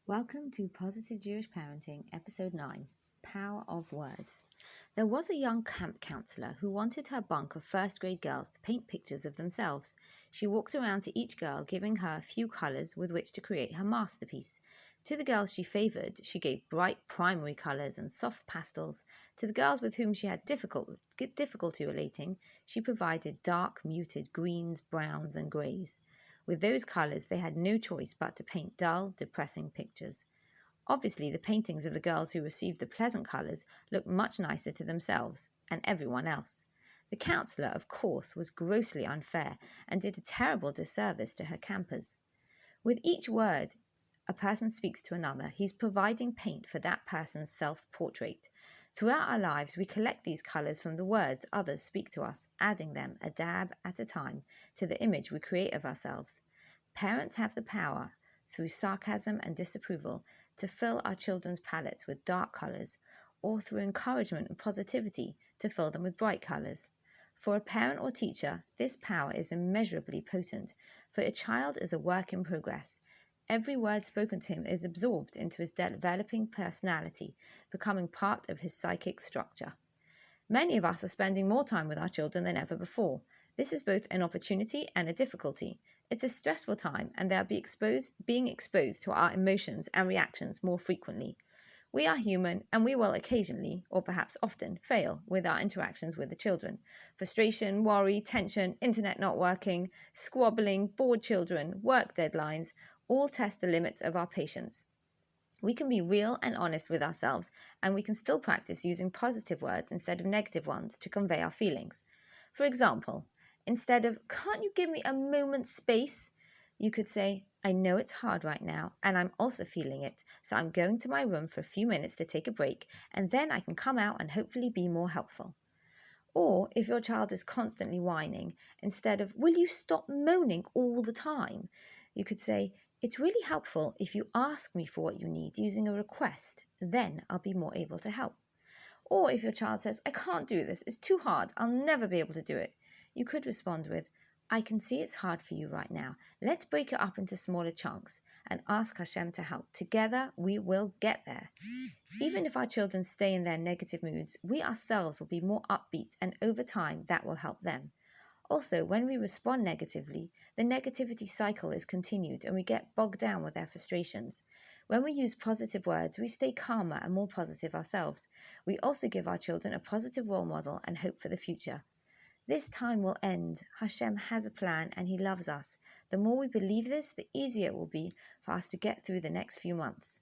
Welcome to Positive Jewish Parenting, Episode 9, Power of Words. There was a young camp counselor who wanted her bunk of first grade girls to paint pictures of themselves. She walked around to each girl, giving her a few colours with which to create her masterpiece. To the girls she favoured, she gave bright primary colours and soft pastels. To the girls with whom she had difficulty relating, she provided dark, muted greens, browns and greys. With those colours, they had no choice but to paint dull, depressing pictures. Obviously, the paintings of the girls who received the pleasant colours looked much nicer to themselves and everyone else. The counsellor, of course, was grossly unfair and did a terrible disservice to her campers. With each word a person speaks to another, he's providing paint for that person's self-portrait. Throughout our lives, we collect these colours from the words others speak to us, adding them, a dab at a time, to the image we create of ourselves. Parents have the power, through sarcasm and disapproval, to fill our children's palettes with dark colours, or through encouragement and positivity, to fill them with bright colours. For a parent or teacher, this power is immeasurably potent, for a child is a work in progress. Every word spoken to him is absorbed into his developing personality, becoming part of his psychic structure. Many of us are spending more time with our children than ever before. This is both an opportunity and a difficulty. It's a stressful time, and they are being exposed to our emotions and reactions more frequently. We are human, and we will occasionally, or perhaps often, fail with our interactions with the children. Frustration, worry, tension, internet not working, squabbling, bored children, work deadlines, all test the limits of our patience. We can be real and honest with ourselves, and we can still practice using positive words instead of negative ones to convey our feelings. For example, instead of, "Can't you give me a moment's space?" you could say, "I know it's hard right now, and I'm also feeling it, so I'm going to my room for a few minutes to take a break, and then I can come out and hopefully be more helpful." Or if your child is constantly whining, instead of, "Will you stop moaning all the time?" you could say, "It's really helpful if you ask me for what you need using a request, then I'll be more able to help." Or if your child says, "I can't do this, it's too hard, I'll never be able to do it," you could respond with, "I can see it's hard for you right now. Let's break it up into smaller chunks and ask Hashem to help. Together we will get there." Even if our children stay in their negative moods, we ourselves will be more upbeat, and over time that will help them. Also, when we respond negatively, the negativity cycle is continued and we get bogged down with their frustrations. When we use positive words, we stay calmer and more positive ourselves. We also give our children a positive role model and hope for the future. This time will end. Hashem has a plan and He loves us. The more we believe this, the easier it will be for us to get through the next few months.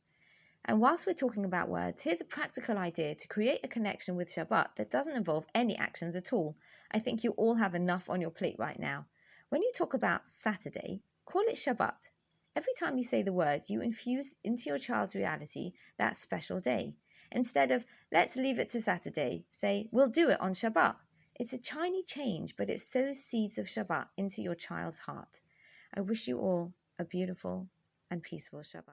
And whilst we're talking about words, here's a practical idea to create a connection with Shabbat that doesn't involve any actions at all. I think you all have enough on your plate right now. When you talk about Saturday, call it Shabbat. Every time you say the word, you infuse into your child's reality that special day. Instead of, "Let's leave it to Saturday," say, "We'll do it on Shabbat." It's a tiny change, but it sows seeds of Shabbat into your child's heart. I wish you all a beautiful and peaceful Shabbat.